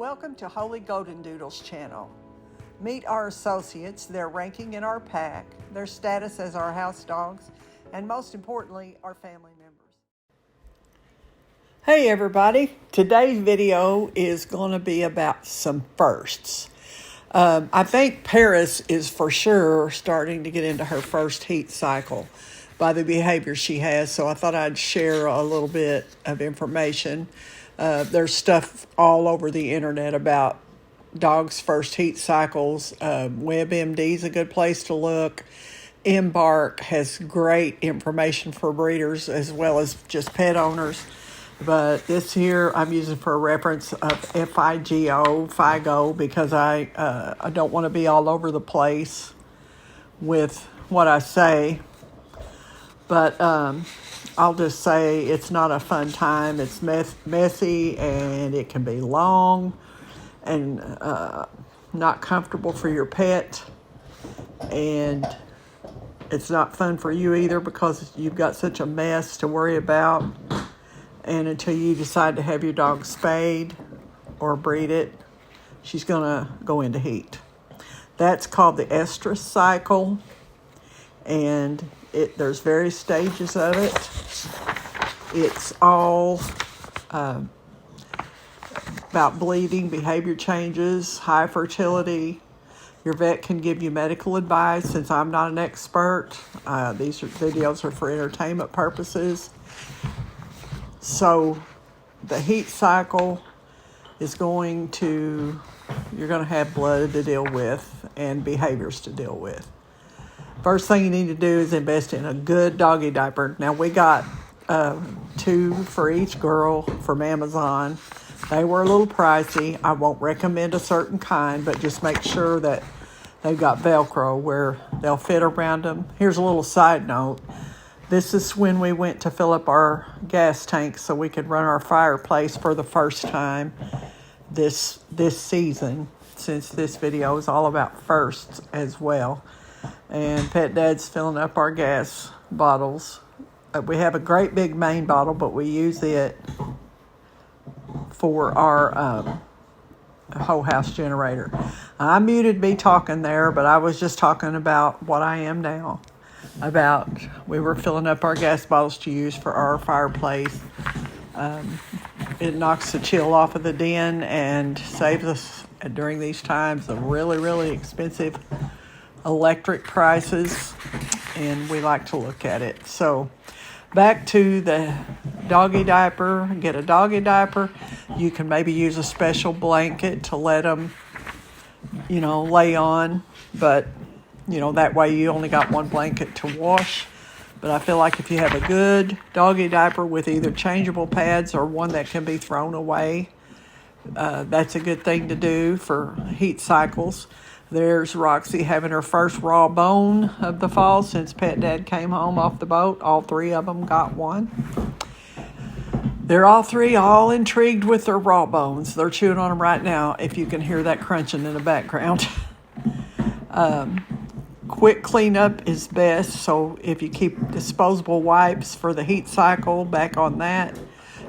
Welcome to Holy Golden Doodle's channel. Meet our associates, their ranking in our pack, their status as our house dogs, and most importantly, our family members. Hey everybody, today's video is going to be about some firsts. I think Paris is for sure starting to get into her first heat cycle by the behavior she has, so I thought I'd share a little bit of information. There's stuff all over the internet about dogs' first heat cycles. WebMD is a good place to look. Embark has great information for breeders as well as just pet owners. But this here I'm using for a reference of FIGO, because I don't want to be all over the place with what I say. But I'll just say it's not a fun time. It's messy and it can be long and not comfortable for your pet. And it's not fun for you either because you've got such a mess to worry about. And until you decide to have your dog spayed or breed it, she's going to go into heat. That's called the estrus cycle. And there's various stages of it. It's all about bleeding, behavior changes, high fertility. Your vet can give you medical advice. Since I'm not an expert, these videos are for entertainment purposes. So the heat cycle is you're going to have blood to deal with and behaviors to deal with. First thing you need to do is invest in a good doggy diaper. Now, we got 2 for each girl from Amazon. They were a little pricey. I won't recommend a certain kind, but just make sure that they've got Velcro where they'll fit around them. Here's a little side note. This is when we went to fill up our gas tank so we could run our Fireplace for the first time this season, since this video is all about firsts as well. And Pet Dad's filling up our gas bottles. We have a great big main bottle, but we use it for our whole house generator. I muted me talking there, but I was just talking about what I am now. We were filling up our gas bottles to use for our Fireplace. It knocks the chill off of the den and saves us during these times of really, really expensive electric prices, and we like to look at it. So back to the doggy diaper. Get a doggy diaper. You can maybe use a special blanket to let them lay on, but that way you only got one blanket to wash. But I feel like if you have a good doggy diaper with either changeable pads or one that can be thrown away, that's a good thing to do for heat cycles. There's Roxy having her first raw bone of the fall since Pet Dad came home off the boat. All 3 of them got one. They're all 3 intrigued with their raw bones. They're chewing on them right now, if you can hear that crunching in the background. Quick cleanup is best, so if you keep disposable wipes for the heat cycle back on that,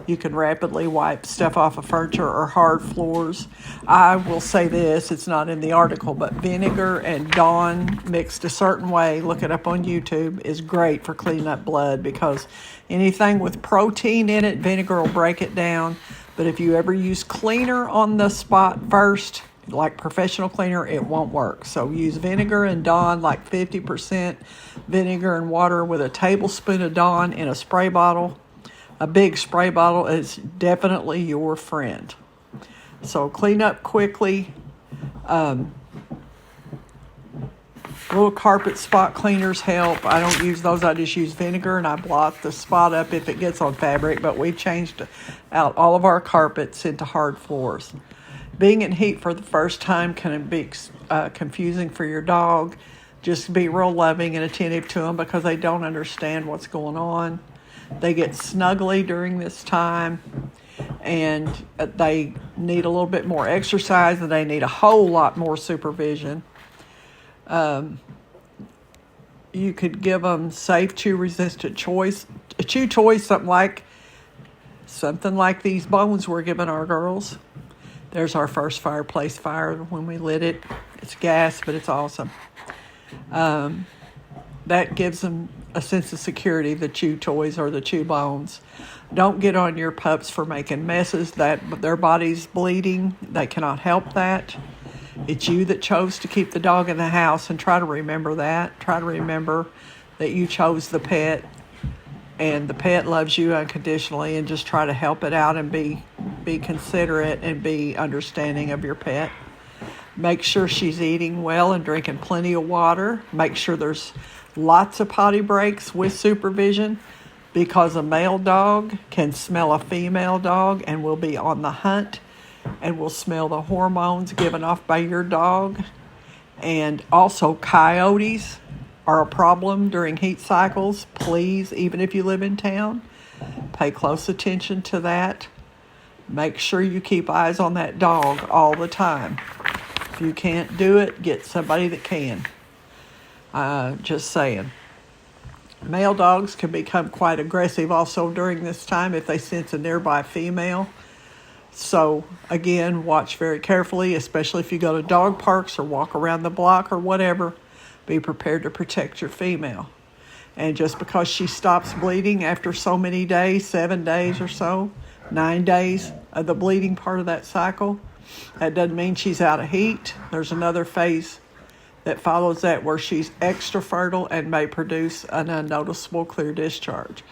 you can rapidly wipe stuff off of furniture or hard floors. I will say this, it's not in the article, but vinegar and Dawn mixed a certain way, look it up on YouTube, is great for cleaning up blood, because anything with protein in it, vinegar will break it down. But if you ever use cleaner on the spot first, like professional cleaner, it won't work. So use vinegar and Dawn, like 50% vinegar and water with a tablespoon of Dawn in a spray bottle. A big spray bottle is definitely your friend. So clean up quickly. Little carpet spot cleaners help. I don't use those. I just use vinegar and I blot the spot up if it gets on fabric. But we changed out all of our carpets into hard floors. Being in heat for the first time can be confusing for your dog. Just be real loving and attentive to them because they don't understand what's going on. They get snuggly during this time, and they need a little bit more exercise, and they need a whole lot more supervision. You could give them safe chew-resistant chew toys, something like these bones we're giving our girls. There's our first Fireplace fire when we lit it. It's gas, but it's awesome. That gives them a sense of security, the chew toys or the chew bones. Don't get on your pups for making messes. That their body's bleeding. They cannot help that. It's you that chose to keep the dog in the house, and try to remember that. Try to remember that you chose the pet, and the pet loves you unconditionally, and just try to help it out and be considerate and be understanding of your pet. Make sure she's eating well and drinking plenty of water. Make sure there's lots of potty breaks with supervision, because a male dog can smell a female dog and will be on the hunt and will smell the hormones given off by your dog. And also coyotes are a problem during heat cycles. Please, even if you live in town, pay close attention to that. Make sure you keep eyes on that dog all the time. If you can't do it, get somebody that can. Just saying. Male dogs can become quite aggressive also during this time if they sense a nearby female. So, again, watch very carefully, especially if you go to dog parks or walk around the block or whatever. Be prepared to protect your female. And just because she stops bleeding after so many days, 7 days or so, 9 days of the bleeding part of that cycle, that doesn't mean she's out of heat. There's another phase that follows that where she's extra fertile and may produce an unnoticeable clear discharge.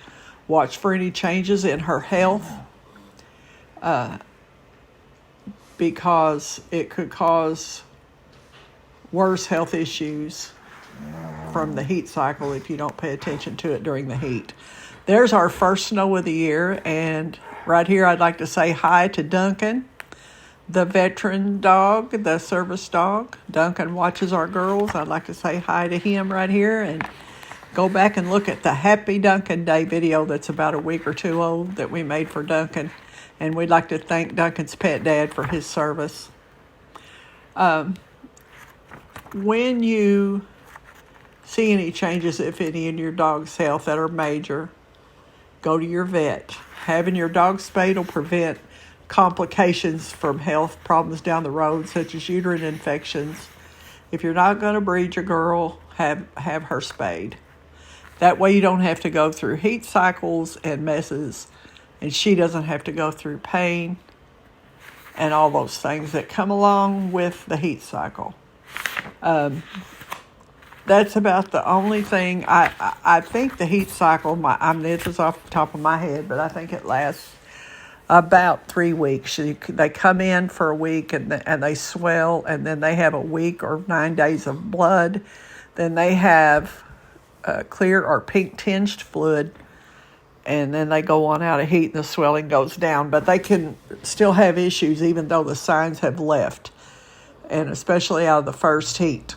Watch for any changes in her health, because it could cause worse health issues from the heat cycle if you don't pay attention to it during the heat. There's our first snow of the year, and right here I'd like to say hi to Duncan, the veteran dog, the service dog. Duncan watches our girls. I'd like to say hi to him right here, and go back and look at the Happy Duncan Day video that's about a week or two old that we made for Duncan. And we'd like to thank Duncan's pet dad for his service. When you see any changes, if any, in your dog's health that are major, go to your vet. Having your dog spayed will prevent complications from health problems down the road, such as uterine infections. If you're not going to breed your girl, have her spayed. That way you don't have to go through heat cycles and messes, and she doesn't have to go through pain and all those things that come along with the heat cycle. That's about the only thing. I think the heat cycle, this is off the top of my head, but I think it lasts about 3 weeks. They come in for a week and they swell, and then they have a week or 9 days of blood. Then they have clear or pink tinged fluid, and then they go on out of heat and the swelling goes down. But they can still have issues even though the signs have left, and especially out of the first heat.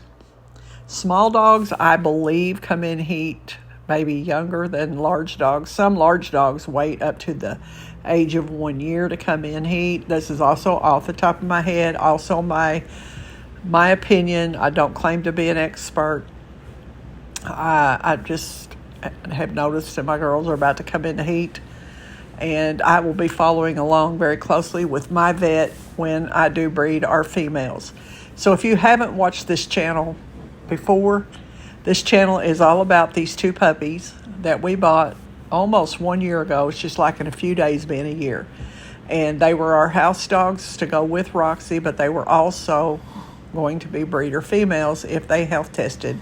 Small dogs, I believe, come in heat maybe younger than large dogs. Some large dogs wait up to the age of 1 year to come in heat. This is also off the top of my head, also my opinion. I don't claim to be an expert. I just have noticed that my girls are about to come into heat, and I will be following along very closely with my vet when I do breed our females. So if you haven't watched this channel before, this channel is all about these two puppies that we bought almost 1 year ago. It's just like in a few days being a year. And they were our house dogs to go with Roxy, but they were also going to be breeder females if they health tested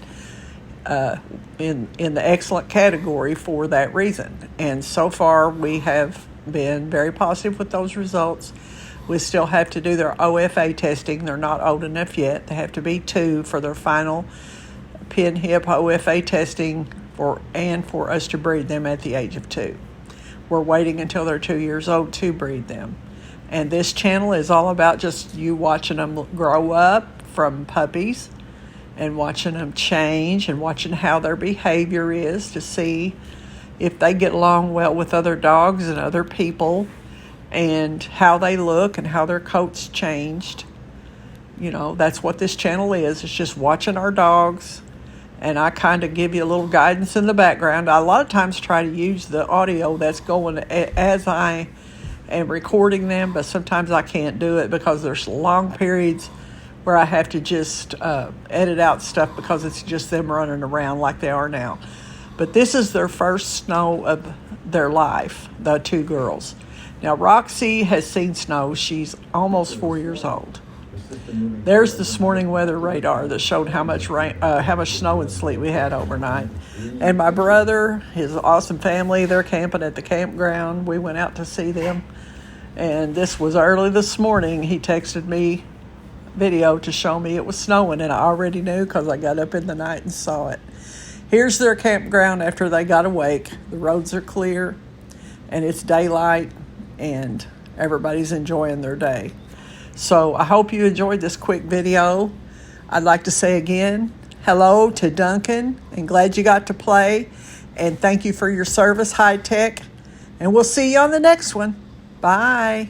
in the excellent category for that reason. And so far we have been very positive with those results. We still have to do their OFA testing. They're not old enough yet. They have to be 2 for their final pin hip OFA testing for us to breed them at the age of 2. We're waiting until they're 2 years old to breed them. And this channel is all about just you watching them grow up from puppies and watching them change and watching how their behavior is to see if they get along well with other dogs and other people, and how they look and how their coats changed. You know, that's what this channel is. It's just watching our dogs, and I kind of give you a little guidance in the background. I a lot of times try to use the audio that's going as I and recording them, but sometimes I can't do it because there's long periods where I have to just edit out stuff because it's just them running around like they are now. But this is their first snow of their life, the two girls. Now, Roxy has seen snow. She's almost 4 years old. There's this morning weather radar that showed how much rain, how much snow and sleet we had overnight. And my brother, his awesome family, they're camping at the campground. We went out to see them. And this was early this morning. He texted me video to show me it was snowing, and I already knew because I got up in the night and saw it. Here's their campground after they got awake. The roads are clear, and it's daylight, and everybody's enjoying their day. So I hope you enjoyed this quick video. I'd like to say again, hello to Duncan, and glad you got to play, and thank you for your service, High Tech, and we'll see you on the next one. Bye.